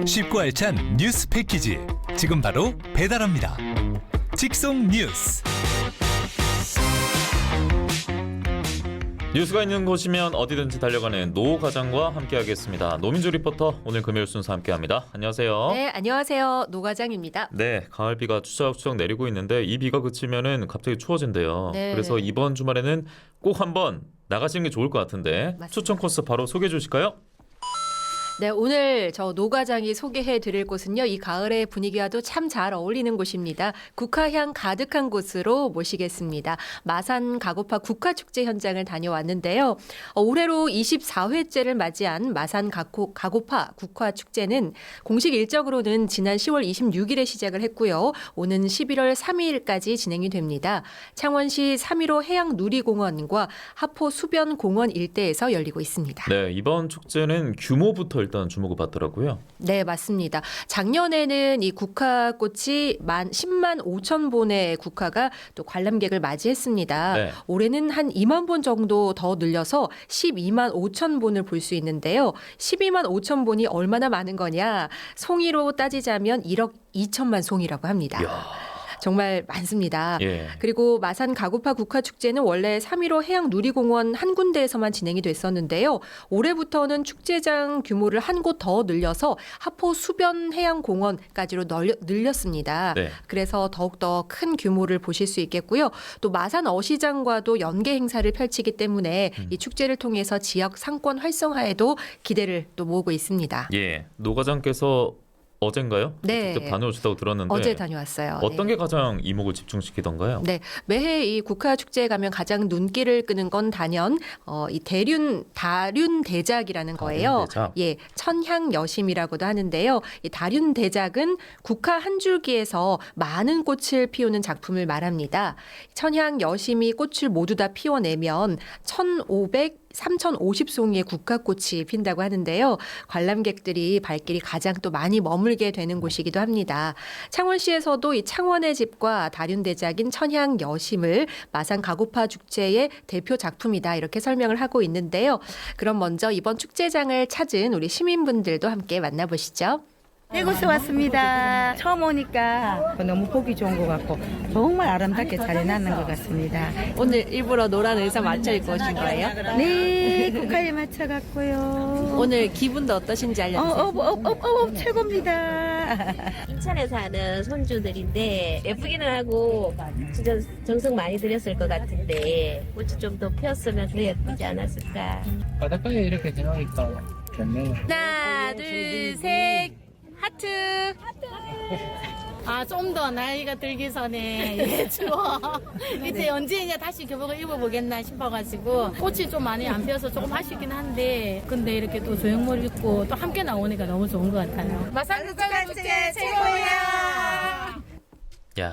쉽고 알찬 뉴스 패키지 지금 바로 배달합니다. 직송 뉴스. 뉴스가 있는 곳이면 어디든지 달려가는 노 과장과 함께하겠습니다. 노민주 리포터 오늘 금요일 순서 함께합니다. 안녕하세요. 네, 안녕하세요. 노 과장입니다. 네, 가을비가 추적추적 내리고 있는데 이 비가 그치면은 갑자기 추워진대요. 네. 그래서 이번 주말에는 꼭 한번 나가시는 게 좋을 것 같은데 맞습니다. 추천 코스 바로 소개해 주실까요? 네, 오늘 저 노 과장이 소개해 드릴 곳은요. 이 가을의 분위기와도 참 잘 어울리는 곳입니다. 국화향 가득한 곳으로 모시겠습니다. 마산 가고파 국화축제 현장을 다녀왔는데요. 올해로 24회째를 맞이한 마산 가고파 국화축제는 공식 일정으로는 지난 10월 26일에 시작을 했고요. 오는 11월 3일까지 진행이 됩니다. 창원시 3.15 해양누리공원과 하포 수변공원 일대에서 열리고 있습니다. 네, 이번 축제는 규모부터 일단 주목을 받더라고요. 네, 맞습니다. 작년에는 이 국화꽃이 10만 5천 본의 국화가 또 관람객을 맞이했습니다. 네. 올해는 한 2만 본 정도 더 늘려서 12만 5천 본을 볼 수 있는데요. 12만 5천 본이 얼마나 많은 거냐? 송이로 따지자면 1억 2천만 송이라고 합니다. 이야. 정말 많습니다. 예. 그리고 마산 가고파 국화축제는 원래 3.15 해양누리공원 한 군데에서만 진행이 됐었는데요. 올해부터는 축제장 규모를 한 곳 더 늘려서 하포 수변 해양공원까지로 늘렸습니다. 네. 그래서 더욱더 큰 규모를 보실 수 있겠고요. 또 마산 어시장과도 연계 행사를 펼치기 때문에 이 축제를 통해서 지역 상권 활성화에도 기대를 또 모으고 있습니다. 예, 노 과장께서 어젠가요? 네. 직접 다녀오셨다고 들었는데 어제 다녀왔어요. 어떤 네. 게 가장 이목을 집중시키던가요? 네, 매해 이 국화축제에 가면 가장 눈길을 끄는 건 단연 이 다륜대작이라는 거예요. 다륜대작? 예, 천향여심이라고도 하는데요. 이 다륜대작은 국화 한 줄기에서 많은 꽃을 피우는 작품을 말합니다. 천향여심이 꽃을 모두 다 피워내면 3,050송이의 국화꽃이 핀다고 하는데요. 관람객들이 발길이 가장 또 많이 머물게 되는 곳이기도 합니다. 창원시에서도 이 창원의 집과 다륜대작인 천향여심을 마산 가고파 축제의 대표 작품이다 이렇게 설명을 하고 있는데요. 그럼 먼저 이번 축제장을 찾은 우리 시민분들도 함께 만나보시죠. 이곳에 왔습니다. 처음 오니까 너무 보기 좋은 것 같고 정말 아름답게 잘 해놨는 것 같습니다. 오늘 일부러 노란 의사 맞춰 입고 오신 거예요? 네, 국화에 맞춰갖고요. 오늘 기분도 어떠신지 알려주세요. 최고입니다. 인천에 사는 손주들인데 예쁘기는 하고 진짜 정성 많이 들였을 것 같은데 꽃이 좀 더 피었으면 더 예쁘지 않았을까. 바닷가에 이렇게 지나니까 좋네요. 하나, 둘, 셋. 하트. 아, 좀 더 나이가 들기 전에 예, 추워. 이제 언제 이제 다시 교복을 입어보겠나 싶어가지고 꽃이 좀 많이 안 피어서 조금 아쉽긴 한데 근데 이렇게 또 조형물 입고 또 함께 나오니까 너무 좋은 것 같아요. 마산 국화축제 최고야. 야,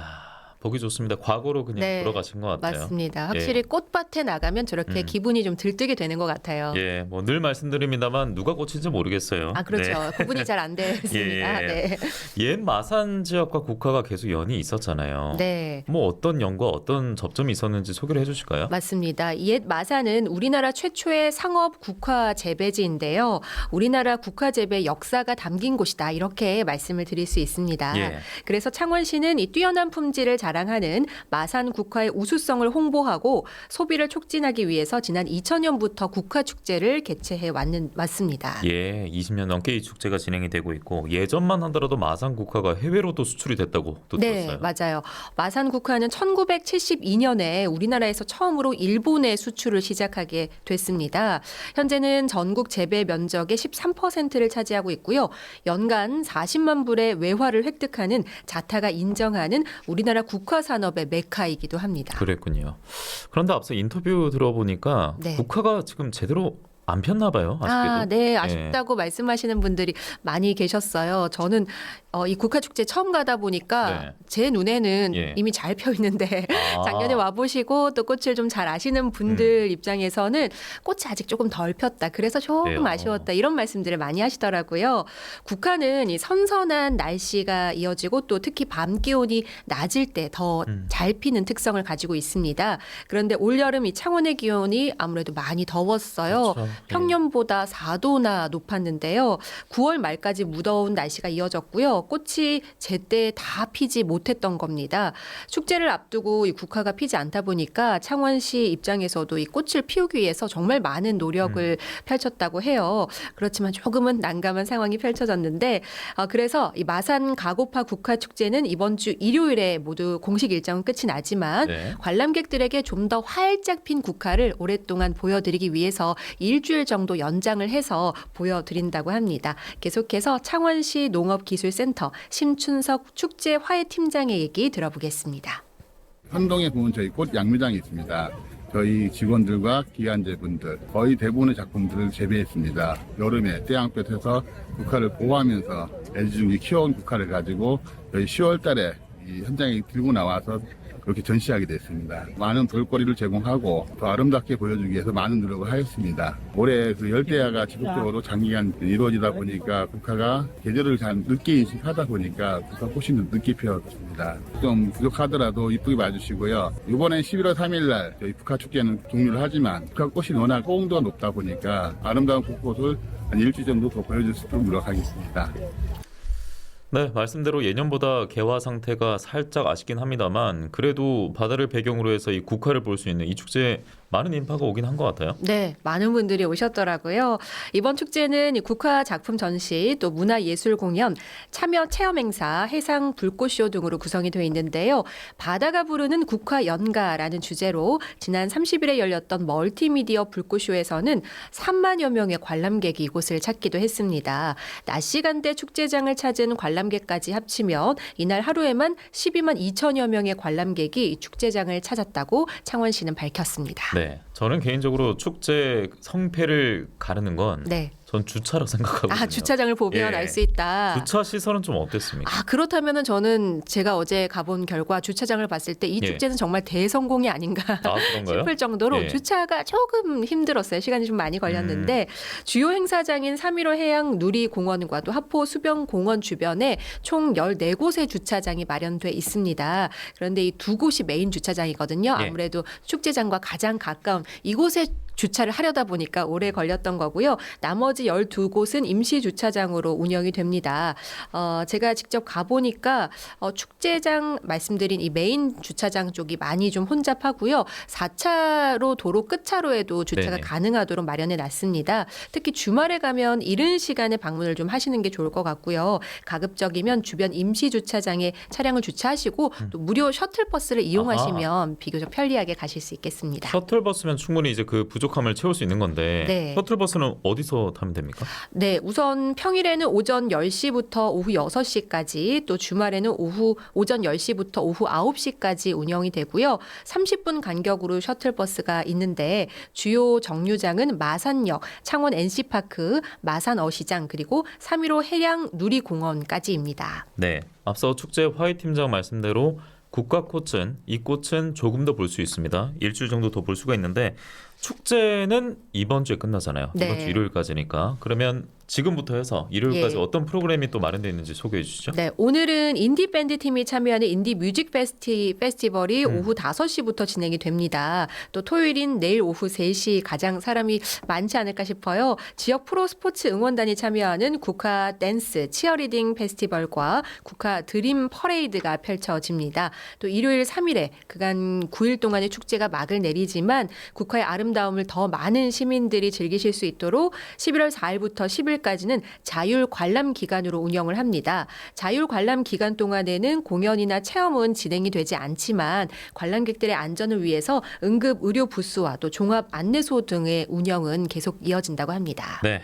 보기 좋습니다. 과거로 그냥 네, 돌아가신 것 같아요. 맞습니다. 확실히 꽃밭에 나가면 저렇게 기분이 좀 들뜨게 되는 것 같아요. 예, 뭐 늘 말씀드립니다만 누가 꽃인지 모르겠어요. 아, 그렇죠. 네. 구분이 잘 안 됐습니다. 예. 네. 옛 마산 지역과 국화가 계속 연이 있었잖아요. 네. 뭐 어떤 연과 어떤 접점이 있었는지 소개를 해주실까요? 맞습니다. 옛 마산은 우리나라 최초의 상업 국화 재배지인데요. 우리나라 국화 재배 역사가 담긴 곳이다. 이렇게 말씀을 드릴 수 있습니다. 예. 그래서 창원시는 이 뛰어난 품질을 자랑하는 마산 국화의 우수성을 홍보하고 소비를 촉진하기 위해서 지난 2000년부터 국화 축제를 개최해 왔습니다. 예, 20년 넘게 이 축제가 진행이 되고 있고 예전만 하더라도 마산 국화가 해외로도 수출이 됐다고 또 네, 들었어요. 맞아요. 마산 국화는 1972년에 우리나라에서 처음으로 일본에 수출을 시작하게 됐습니다. 현재는 전국 재배 면적의 13%를 차지하고 있고요. 연간 40만 불의 외화를 획득하는 자타가 인정하는 우리나라 국화 산업의 메카이기도 합니다. 그랬군요. 그런데 앞서 인터뷰 들어보니까 네. 국화가 지금 제대로 안 폈나 봐요. 아쉽게도. 아, 네, 아쉽다고 말씀하시는 분들이 많이 계셨어요. 저는 이 국화축제 처음 가다 보니까 네. 제 눈에는 예. 이미 잘 펴 있는데 아. 작년에 와보시고 또 꽃을 좀 잘 아시는 분들 입장에서는 꽃이 아직 조금 덜 폈다. 그래서 조금 그래요. 아쉬웠다. 이런 말씀들을 많이 하시더라고요. 국화는 이 선선한 날씨가 이어지고 또 특히 밤 기온이 낮을 때 더 잘 피는 특성을 가지고 있습니다. 그런데 올여름 이 창원의 기온이 아무래도 많이 더웠어요. 그렇죠. 평년보다 4도나 높았는데요. 9월 말까지 무더운 날씨가 이어졌고요. 꽃이 제때 다 피지 못했던 겁니다. 축제를 앞두고 이 국화가 피지 않다 보니까 창원시 입장에서도 이 꽃을 피우기 위해서 정말 많은 노력을 펼쳤다고 해요. 그렇지만 조금은 난감한 상황이 펼쳐졌는데 그래서 이 마산 가고파 국화 축제는 이번 주 일요일에 모두 공식 일정은 끝이 나지만 네. 관람객들에게 좀 더 활짝 핀 국화를 오랫동안 보여드리기 위해서 일주일 정도 연장을 해서 보여드린다고 합니다. 계속해서 창원시 농업기술센터 심춘석 축제 화해 팀장의 얘기 들어보겠습니다. 현동에 보면 저희 꽃 양미장이 있습니다. 저희 직원들과 기관제분들 거의 대부분의 작품들을 재배했습니다. 여름에 태양볕에서 국화를 보호하면서 애지중지 키워온 국화를 가지고 저희 10월 달에 이 현장에 들고 나와서 그렇게 전시하게 됐습니다. 많은 볼거리를 제공하고 더 아름답게 보여주기 위해서 많은 노력을 하였습니다. 올해 그 열대야가 지속적으로 장기간 이루어지다 보니까 국화가 계절을 잘 늦게 인식하다 보니까 국화꽃이 늦게 피었습니다. 좀 부족하더라도 이쁘게 봐주시고요. 이번엔 11월 3일 날 저희 국화축제는 종료를 하지만 국화꽃이 워낙 호응도가 높다 보니까 아름다운 국화꽃을 한 일주일 정도 더 보여줄 수 있도록 노력하겠습니다. 네, 말씀대로 예년보다 개화 상태가 살짝 아쉽긴 합니다만 그래도 바다를 배경으로 해서 이 국화를 볼 수 있는 이 축제에 많은 인파가 오긴 한 것 같아요. 네, 많은 분들이 오셨더라고요. 이번 축제는 이 국화 작품 전시, 또 문화예술 공연, 참여 체험 행사, 해상 불꽃쇼 등으로 구성이 되어 있는데요. 바다가 부르는 국화 연가라는 주제로 지난 30일에 열렸던 멀티미디어 불꽃쇼에서는 3만여 명의 관람객이 이곳을 찾기도 했습니다. 낮 시간대 축제장을 찾은 관람객까지 합치면 이날 하루에만 12만 2천여 명의 관람객이 이 축제장을 찾았다고 창원시는 밝혔습니다. 네, 저는 개인적으로 축제 성패를 가르는 건 네. 전 주차라고 생각하거든요. 주차장을 보면 예. 알 수 있다. 주차 시설은 좀 어땠습니까? 그렇다면은 저는 제가 어제 가본 결과 주차장을 봤을 때 이 예. 축제는 정말 대성공이 아닌가 그런가요? 싶을 정도로 예. 주차가 조금 힘들었어요. 시간이 좀 많이 걸렸는데 주요 행사장인 3.15 해양 누리공원과 또 하포 수변공원 주변에 총 14곳의 주차장이 마련돼 있습니다. 그런데 이 두 곳이 메인 주차장이거든요. 예. 아무래도 축제장과 가장 가까운 이곳에 주차를 하려다 보니까 오래 걸렸던 거고요. 나머지 12곳은 임시 주차장으로 운영이 됩니다. 제가 직접 가보니까 축제장 말씀드린 이 메인 주차장 쪽이 많이 좀 혼잡하고요. 4차로 도로 끝차로에도 주차가 네네. 가능하도록 마련해 놨습니다. 특히 주말에 가면 이른 시간에 방문을 좀 하시는 게 좋을 것 같고요. 가급적이면 주변 임시 주차장에 차량을 주차하시고 또 무료 셔틀버스를 이용하시면 비교적 편리하게 가실 수 있겠습니다. 셔틀버스면 충분히 이제 그 부족함을 채울 수 있는 건데 네. 셔틀버스는 어디서 타면 됩니까? 네, 우선 평일에는 오전 10시부터 오후 6시까지 또 주말에는 오전 10시부터 오후 9시까지 운영이 되고요. 30분 간격으로 셔틀버스가 있는데 주요 정류장은 마산역, 창원 NC파크, 마산 어시장 그리고 3.15 해양 누리공원까지입니다. 네, 앞서 축제 화해 팀장 말씀대로 국화꽃은 이 꽃은 조금 더 볼 수 있습니다. 일주일 정도 더 볼 수가 있는데 축제는 이번 주에 끝나잖아요. 네. 이번 주 일요일까지니까. 그러면 지금부터 해서 일요일까지 예. 어떤 프로그램이 또 마련되어 있는지 소개해 주시죠. 네, 오늘은 인디 밴드 팀이 참여하는 인디 뮤직 페스티벌이 오후 5시부터 진행이 됩니다. 또 토요일인 내일 오후 3시 가장 사람이 많지 않을까 싶어요. 지역 프로 스포츠 응원단이 참여하는 국화 댄스 치어리딩 페스티벌과 국화 드림 퍼레이드가 펼쳐집니다. 또 일요일 3일에 그간 9일 동안의 축제가 막을 내리지만 국화의 아름다움을 더 많은 시민들이 즐기실 수 있도록 11월 4일부터 10일까지는 자율 관람 기간으로 운영을 합니다. 자율 관람 기간 동안에는 공연이나 체험은 진행이 되지 않지만 관람객들의 안전을 위해서 응급 의료 부스와 또 종합 안내소 등의 운영은 계속 이어진다고 합니다. 네.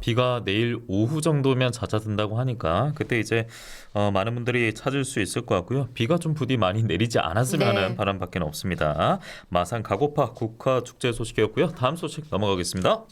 비가 내일 오후 정도면 잦아든다고 하니까 그때 이제 많은 분들이 찾을 수 있을 것 같고요. 비가 좀 부디 많이 내리지 않았으면 네. 하는 바람밖에 없습니다. 마산 가고파 국화 축제 소식이었고요. 다음 소식 넘어가겠습니다.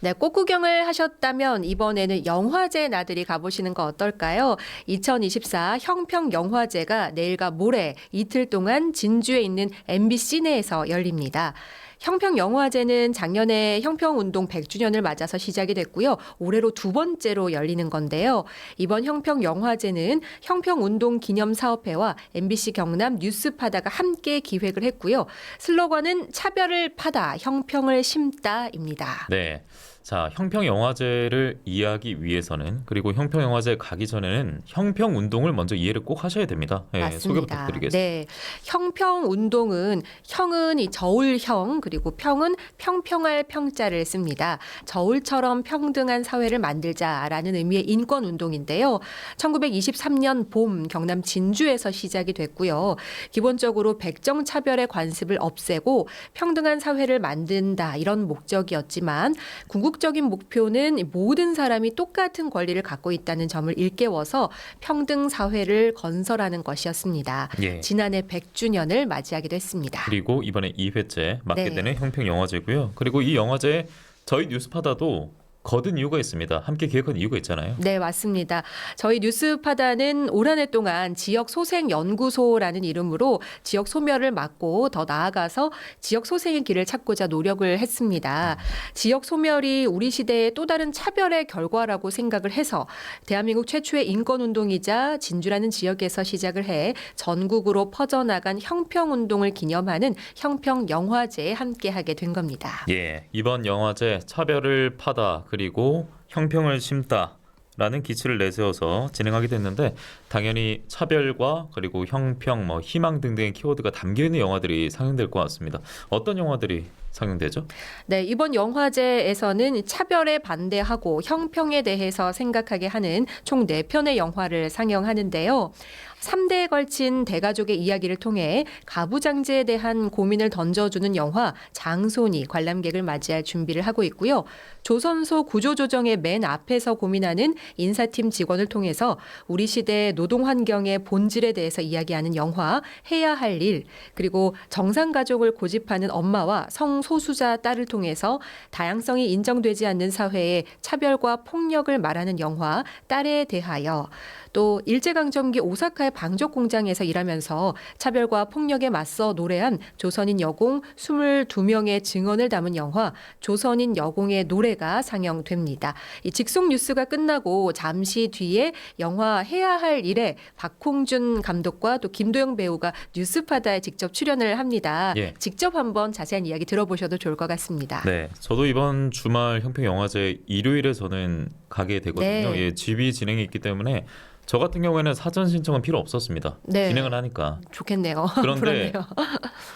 네, 꽃 구경을 하셨다면 이번에는 영화제 나들이 가보시는 거 어떨까요? 2024 형평영화제가 내일과 모레 이틀 동안 진주에 있는 MBC 내에서 열립니다. 형평영화제는 작년에 형평운동 100주년을 맞아서 시작이 됐고요. 올해로 두 번째로 열리는 건데요. 이번 형평영화제는 형평운동 기념사업회와 MBC 경남 뉴스파다가 함께 기획을 했고요. 슬로건은 차별을 파다, 형평을 심다입니다. 네. 자, 형평영화제를 이해하기 위해서는 그리고 형평영화제 가기 전에는 형평운동을 먼저 이해를 꼭 하셔야 됩니다. 네, 소개 맞습니다. 부탁드리겠습니다. 네, 형평운동은 형은 이 저울형 그리고 평은 평평할 평자를 씁니다. 저울처럼 평등한 사회를 만들자라는 의미의 인권운동인데요. 1923년 봄 경남 진주에서 시작이 됐고요. 기본적으로 백정차별의 관습을 없애고 평등한 사회를 만든다 이런 목적이었지만 궁극적인 목표는 모든 사람이 똑같은 권리를 갖고 있다는 점을 일깨워서 평등 사회를 건설하는 것이었습니다. 예. 지난해 100주년을 맞이하기도 했습니다. 그리고 이번에 2회째 맞게 네. 되는 형평영화제고요. 그리고 이 영화제에 저희 뉴스파다도 거둔 이유가 있습니다. 함께 기획한 이유가 있잖아요. 네, 맞습니다. 저희 뉴스파다는 올 한 해 동안 지역 소생 연구소라는 이름으로 지역 소멸을 막고 더 나아가서 지역 소생의 길을 찾고자 노력을 했습니다. 지역 소멸이 우리 시대의 또 다른 차별의 결과라고 생각을 해서 대한민국 최초의 인권 운동이자 진주라는 지역에서 시작을 해 전국으로 퍼져나간 형평 운동을 기념하는 형평 영화제에 함께하게 된 겁니다. 예, 이번 영화제 차별을 파다 그리고 형평을 심다라는 기치를 내세워서 진행하게 됐는데 당연히 차별과 그리고 형평, 희망 등등의 키워드가 담겨 있는 영화들이 상영될 것 같습니다. 어떤 영화들이 상영되죠? 네, 이번 영화제에서는 차별에 반대하고 형평에 대해서 생각하게 하는 총 4편의 영화를 상영하는데요. 3대에 걸친 대가족의 이야기를 통해 가부장제에 대한 고민을 던져주는 영화 장손이 관람객을 맞이할 준비를 하고 있고요. 조선소 구조조정의 맨 앞에서 고민하는 인사팀 직원을 통해서 우리 시대의 노동 환경의 본질에 대해서 이야기하는 영화 해야 할 일, 그리고 정상가족을 고집하는 엄마와 성소수자 딸을 통해서 다양성이 인정되지 않는 사회의 차별과 폭력을 말하는 영화 딸에 대하여, 또 일제강점기 오사카의 방족 공장에서 일하면서 차별과 폭력에 맞서 노래한 조선인 여공 22명의 증언을 담은 영화 조선인 여공의 노래가 상영됩니다. 이 직속 뉴스가 끝나고 잠시 뒤에 영화 해야 할 일에 박홍준 감독과 또 김도영 배우가 뉴스파다에 직접 출연을 합니다. 예. 직접 한번 자세한 이야기 들어보셔도 좋을 것 같습니다. 네, 저도 이번 주말 형평영화제 일요일에 저는 가게 되거든요. 네. 예, 집이 진행이 있기 때문에 저 같은 경우에는 사전 신청은 필요 없었습니다. 네. 진행을 하니까. 좋겠네요. 그런데 그렇네요.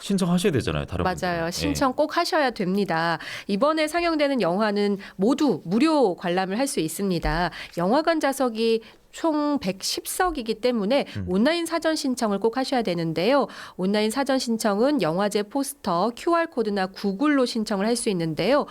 신청하셔야 되잖아요. 다른 맞아요. 분들은. 신청 꼭 하셔야 됩니다. 이번에 상영되는 영화는 모두 무료 관람을 할 수 있습니다. 영화관 좌석이 총 110석이기 때문에 온라인 사전 신청을 꼭 하셔야 되는데요. 온라인 사전 신청은 영화제 포스터, QR코드나 구글로 신청을 할 수 있는데요.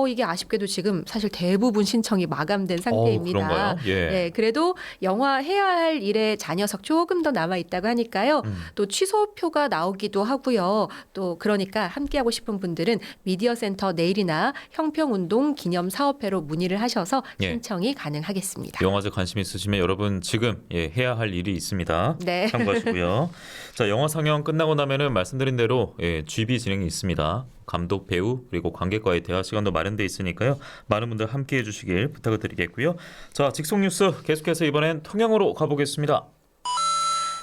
이게 아쉽게도 지금 사실 대부분 신청이 마감된 상태입니다. 그런가요? 예. 그래도 영화 해야 할 일에 잔여석 조금 더 남아 있다고 하니까요. 또 취소표가 나오기도 하고요. 또 그러니까 함께하고 싶은 분들은 미디어센터 내일이나 형평운동 기념사업회로 문의를 하셔서 예. 신청이 가능하겠습니다. 영화제 관심 있으시면 여러분 지금 해야 할 일이 있습니다. 네. 참고하시고요. 자, 영화 상영 끝나고 나면은 말씀드린 대로 GV 진행이 있습니다. 감독, 배우 그리고 관객과의 대화 시간도 마련돼 있으니까요. 많은 분들 함께해 주시길 부탁을 드리겠고요. 자, 직속 뉴스 계속해서 이번엔 통영으로 가보겠습니다.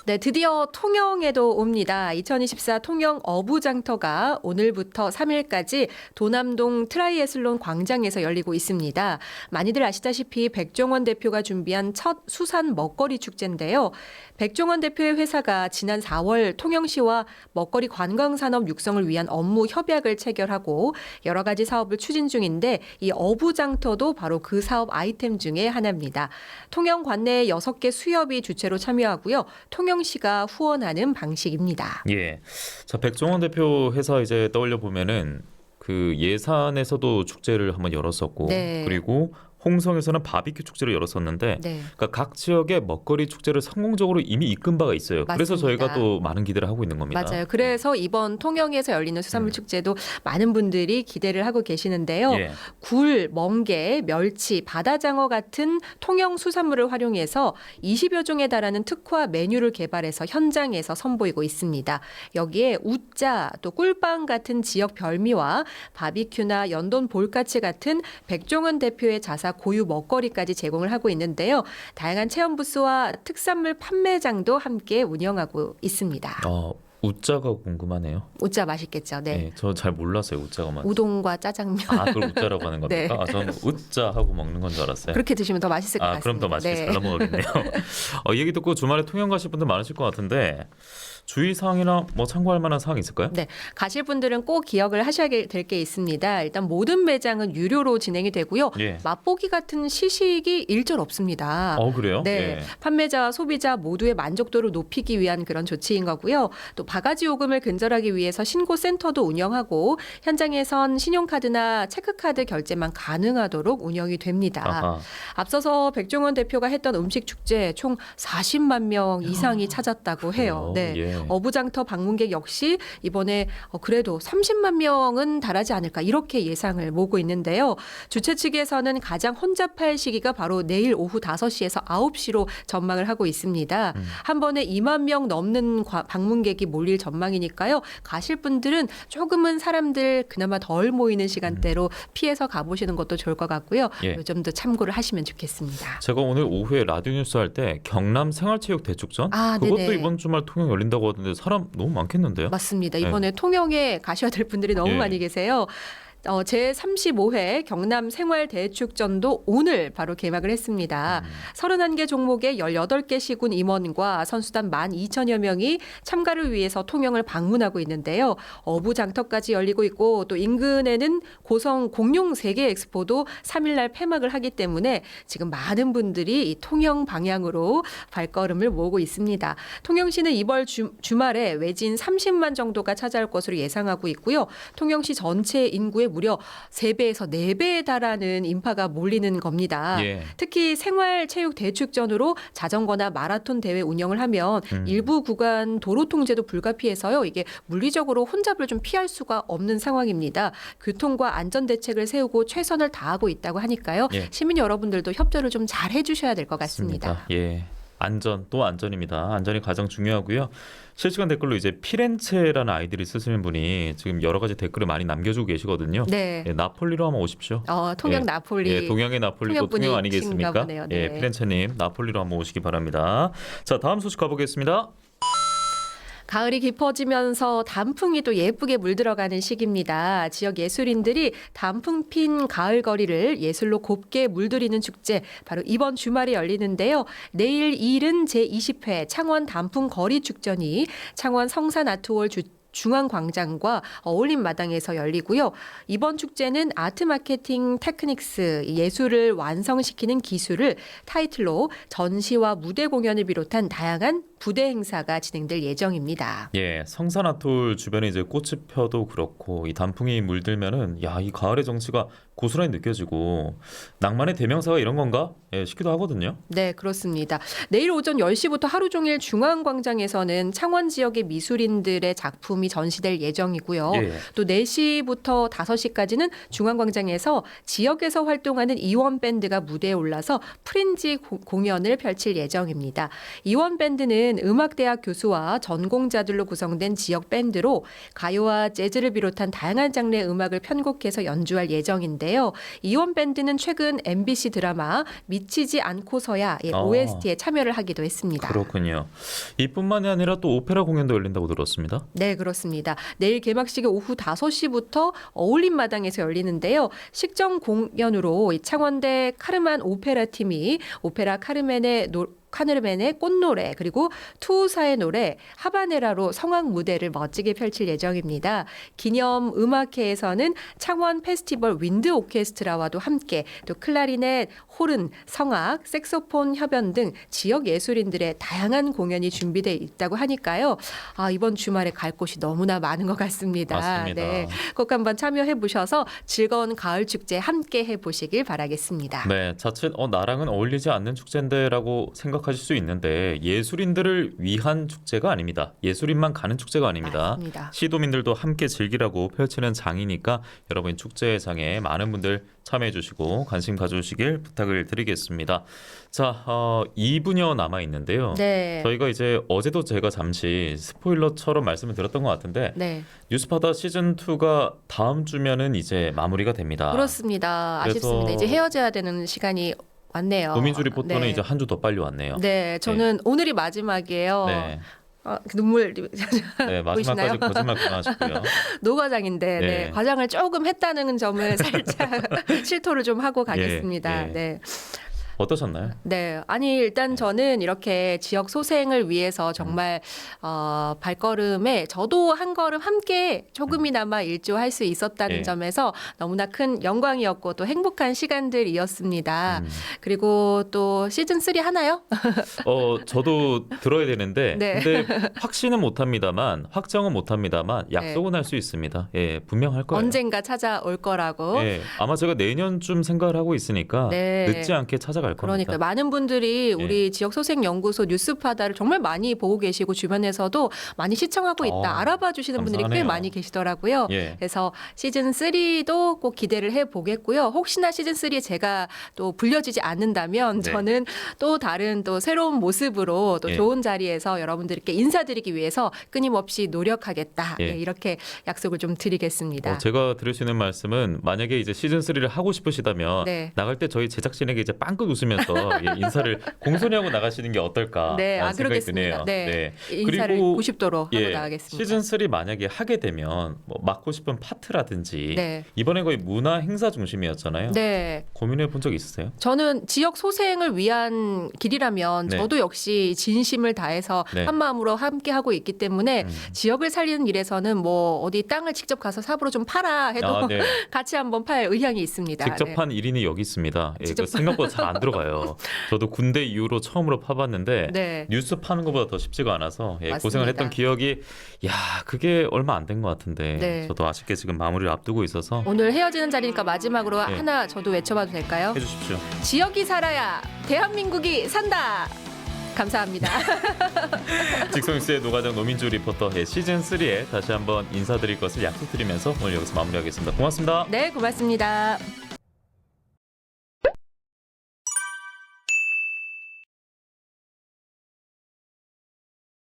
네, 드디어 통영에도 옵니다. 2024 통영 어부장터가 오늘부터 3일까지 도남동 트라이애슬론 광장에서 열리고 있습니다. 많이들 아시다시피 백종원 대표가 준비한 첫 수산 먹거리 축제인데요. 백종원 대표의 회사가 지난 4월 통영시와 먹거리 관광산업 육성을 위한 업무 협약을 체결하고 여러 가지 사업을 추진 중인데 이 어부장터도 바로 그 사업 아이템 중에 하나입니다. 통영 관내 6개 수협이 주최로 참여하고요. 통영시가 후원하는 방식입니다. 예. 자, 백종원 대표 회사 이제 떠올려 보면은 그 예산에서도 축제를 한번 열었었고 네. 그리고 홍성에서는 바비큐 축제를 열었었는데 네. 그러니까 각 지역의 먹거리 축제를 성공적으로 이미 이끈 바가 있어요. 그래서 맞습니다. 저희가 또 많은 기대를 하고 있는 겁니다. 맞아요. 그래서 이번 통영에서 열리는 수산물 축제도 많은 분들이 기대를 하고 계시는데요. 예. 굴, 멍게, 멸치, 바다장어 같은 통영 수산물을 활용해서 20여 종에 달하는 특화 메뉴를 개발해서 현장에서 선보이고 있습니다. 여기에 우짜, 또 꿀빵 같은 지역 별미와 바비큐나 연돈 볼까치 같은 백종원 대표의 자사 고유 먹거리까지 제공을 하고 있는데요. 다양한 체험 부스와 특산물 판매장도 함께 운영하고 있습니다. 우짜가 궁금하네요. 우짜 맛있겠죠. 네. 네, 저 잘 몰랐어요. 우짜가 맛. 우동과 짜장면. 그걸 우짜라고 하는 겁니까? 네. 저는 우짜 하고 먹는 건 줄 알았어요. 그렇게 드시면 더 맛있을 것 같습니다. 그럼 더 맛있게 잘 넘어가겠네요. 이 얘기 듣고 주말에 통영 가실 분들 많으실 것 같은데 주의 사항이나 뭐 참고할 만한 사항 있을까요? 네, 가실 분들은 꼭 기억을 하셔야 될 게 있습니다. 일단 모든 매장은 유료로 진행이 되고요. 예. 맛보기 같은 시식이 일절 없습니다. 그래요? 네, 예. 판매자와 소비자 모두의 만족도를 높이기 위한 그런 조치인 거고요. 또 바가지 요금을 근절하기 위해서 신고센터도 운영하고 현장에선 신용카드나 체크카드 결제만 가능하도록 운영이 됩니다. 아하. 앞서서 백종원 대표가 했던 음식 축제 총 40만 명 이상이 찾았다고 해요. 그래요? 네. 예. 어부장터 방문객 역시 이번에 그래도 30만 명은 달하지 않을까 이렇게 예상을 모으고 있는데요. 주최 측에서는 가장 혼잡할 시기가 바로 내일 오후 5시에서 9시로 전망을 하고 있습니다. 한 번에 2만 명 넘는 방문객이 몰릴 전망이니까요. 가실 분들은 조금은 사람들 그나마 덜 모이는 시간대로 피해서 가보시는 것도 좋을 것 같고요. 예. 요 점도 참고를 하시면 좋겠습니다. 제가 오늘 오후에 라디오 뉴스 할 때 경남 생활체육 대축전 그것도 네네. 이번 주말 통영 열린다고 하던데 사람 너무 많겠는데요? 맞습니다. 이번에 통영에 가셔야 될 분들이 너무 예. 많이 계세요. 제35회 경남 생활대축전도 오늘 바로 개막을 했습니다. 31개 종목의 18개 시군 임원과 선수단 12,000여 명이 참가를 위해서 통영을 방문하고 있는데요. 어부장터까지 열리고 있고 또 인근에는 고성 공룡 세계 엑스포도 3일날 폐막을 하기 때문에 지금 많은 분들이 이 통영 방향으로 발걸음을 모으고 있습니다. 통영시는 이번 주말에 외진 30만 정도가 찾아올 것으로 예상하고 있고요. 통영시 전체 인구의 무려 3배에서 4배에 달하는 인파가 몰리는 겁니다. 예. 특히 생활체육대축전으로 자전거나 마라톤 대회 운영을 하면 일부 구간 도로 통제도 불가피해서요. 이게 물리적으로 혼잡을 좀 피할 수가 없는 상황입니다. 교통과 안전 대책을 세우고 최선을 다하고 있다고 하니까요. 예. 시민 여러분들도 협조를 좀 잘 해주셔야 될 것 같습니다. 예. 안전 또 안전입니다. 안전이 가장 중요하고요. 실시간 댓글로 이제 피렌체라는 아이디를 쓰시는 분이 지금 여러 가지 댓글을 많이 남겨주고 계시거든요. 네. 예, 나폴리로 한번 오십시오. 통영 예. 나폴리. 예, 동양의 나폴리고 통영 아니겠습니까? 보네요. 네. 예, 피렌체님 나폴리로 한번 오시기 바랍니다. 자, 다음 소식 가보겠습니다. 가을이 깊어지면서 단풍이 또 예쁘게 물들어가는 시기입니다. 지역 예술인들이 단풍 핀 가을 거리를 예술로 곱게 물들이는 축제 바로 이번 주말에 열리는데요. 내일 2일은 제20회 창원 단풍 거리 축전이 창원 성산 아트홀 중앙광장과 어울림 마당에서 열리고요. 이번 축제는 아트 마케팅 테크닉스, 예술을 완성시키는 기술을 타이틀로 전시와 무대 공연을 비롯한 다양한 부대 행사가 진행될 예정입니다. 예, 성산 아톨 주변에 이제 꽃이 펴도 그렇고 이 단풍이 물들면은 이 가을의 정취가 고스란히 느껴지고 낭만의 대명사가 이런 건가 싶기도 하거든요. 네, 그렇습니다. 내일 오전 10시부터 하루 종일 중앙광장에서는 창원 지역의 미술인들의 작품이 전시될 예정이고요. 예. 또 4시부터 5시까지는 중앙광장에서 지역에서 활동하는 이원 밴드가 무대에 올라서 프린지 공연을 펼칠 예정입니다. 이원 밴드는 음악대학 교수와 전공자들로 구성된 지역 밴드로 가요와 재즈를 비롯한 다양한 장르의 음악을 편곡해서 연주할 예정인데요. 이원 밴드는 최근 MBC 드라마 미치지 않고서야 OST에 참여를 하기도 했습니다. 그렇군요. 이뿐만이 아니라 또 오페라 공연도 열린다고 들었습니다. 네, 그렇습니다. 내일 개막식이 오후 5시부터 어울림 마당에서 열리는데요. 식전 공연으로 창원대 카르만 오페라 팀이 오페라 카르멘의 카르멘의 꽃노래 그리고 투사의 노래 하바네라로 성악 무대를 멋지게 펼칠 예정입니다. 기념 음악회에서는 창원 페스티벌 윈드 오케스트라와도 함께 또 클라리넷, 호른, 성악, 색소폰 협연 등 지역 예술인들의 다양한 공연이 준비되어 있다고 하니까요. 이번 주말에 갈 곳이 너무나 많은 것 같습니다. 맞습니다. 네, 꼭 한번 참여해 보셔서 즐거운 가을 축제 함께 해보시길 바라겠습니다. 네, 자칫 나랑은 어울리지 않는 축제인데라고 생각하실 수 있는데 예술인들을 위한 축제가 아닙니다. 예술인만 가는 축제가 아닙니다. 맞습니다. 시도민들도 함께 즐기라고 펼치는 장이니까 여러분 축제장에 많은 분들 참여해 주시고 관심 가져주시길 부탁을 드리겠습니다. 자, 2분여 남아 있는데요. 네. 저희가 이제 어제도 제가 잠시 스포일러처럼 말씀을 드렸던 것 같은데 네, 뉴스파다 시즌2가 다음 주면은 이제 마무리가 됩니다. 그렇습니다. 그래서 아쉽습니다. 이제 헤어져야 되는 시간이 왔네요. 노민주 리포터는 네. 이제 한 주 더 빨리 왔네요. 네, 저는 오늘이 마지막이에요. 네. 눈물 네, 마지막까지 보이시나요? 거짓말 그만하시고요. 노과장인데 네. 네, 과장을 조금 했다는 점을 살짝 실토를 좀 하고 가겠습니다. 예. 네. 어떠셨나요? 네, 아니 일단 저는 이렇게 지역 소생을 위해서 정말 발걸음에 저도 한 걸음 함께 조금이나마 일조할 수 있었다는 예. 점에서 너무나 큰 영광이었고 또 행복한 시간들이었습니다. 음. 그리고 또 시즌 3 하나요? 저도 들어야 되는데 네. 근데 확신은 못합니다만 확정은 못합니다만 약속은 할 수 있습니다. 예, 분명 할 거예요. 언젠가 찾아올 거라고. 예, 아마 제가 내년쯤 생각을 하고 있으니까 네. 늦지 않게 찾아갈 겁니다. 그러니까 많은 분들이 우리 예. 지역 소생 연구소 뉴스파다를 정말 많이 보고 계시고 주변에서도 많이 시청하고 있다, 알아봐 주시는 분들이 꽤 감사하네요. 많이 계시더라고요. 예. 그래서 시즌 3도 꼭 기대를 해 보겠고요. 혹시나 시즌 3에 제가 또 불려지지 않는다면 네. 저는 또 다른 또 새로운 모습으로 또 예. 좋은 자리에서 여러분들께 인사드리기 위해서 끊임없이 노력하겠다. 예. 네, 이렇게 약속을 좀 드리겠습니다. 제가 드릴 수 있는 말씀은 만약에 이제 시즌 3를 하고 싶으시다면 네. 나갈 때 저희 제작진에게 이제 빵긋 웃으면서 예, 인사를 공손히 하고 나가시는 게 어떨까? 네, 라는 생각이 그러겠습니다. 드네요. 네. 인사를 그리고 90도로 하고 예, 나가겠습니다. 시즌 3 만약에 하게 되면 뭐 맡고 싶은 파트라든지 네. 이번에 거의 문화 행사 중심이었잖아요. 네. 고민해 본 적 있으세요? 저는 지역 소생을 위한 길이라면 네. 저도 역시 진심을 다해서 네. 한 마음으로 함께 하고 있기 때문에 지역을 살리는 일에서는 뭐 어디 땅을 직접 가서 삽으로 좀 팔아 해도 네. 같이 한번 팔 의향이 있습니다. 직접 네. 한 1인이 여기 있습니다. 예, 직접 그 생각보다 잘 안 들어가요. 저도 군대 이후로 처음으로 파봤는데 네. 뉴스 파는 것보다 더 쉽지가 않아서 맞습니다. 고생을 했던 기억이 그게 얼마 안 된 것 같은데 네. 저도 아쉽게 지금 마무리를 앞두고 있어서 오늘 헤어지는 자리니까 마지막으로 네. 하나 저도 외쳐봐도 될까요? 해주십시오. 지역이 살아야 대한민국이 산다. 감사합니다. 직송뉴스의 노가정 노민주 리포터 시즌 3에 다시 한번 인사드릴 것을 약속드리면서 오늘 여기서 마무리하겠습니다. 고맙습니다. 네, 고맙습니다.